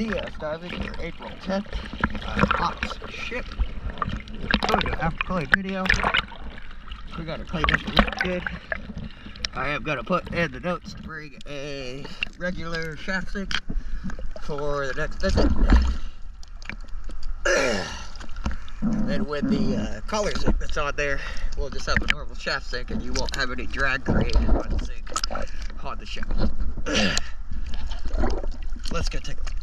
DS diving for April 10th. Aux Ship. We're going to after clean video. We got to clean this really good. I am going to put in the notes to bring a regular shaft sink for the next visit. And then with the collar sink that's on there, we'll just have a normal shaft sink and you won't have any drag created on the sink on the shaft. Let's go take a look.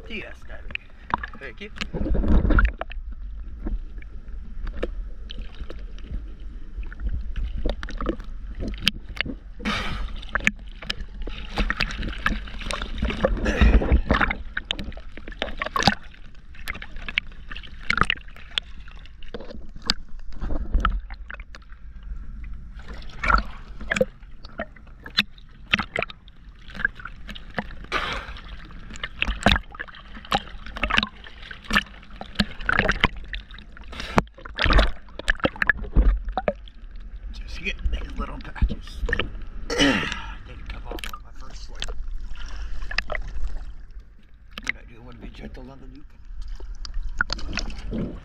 DS diving. Thank you. Get these little patches. Didn't come off on my first swipe. What I do want to be gentle on the nuke.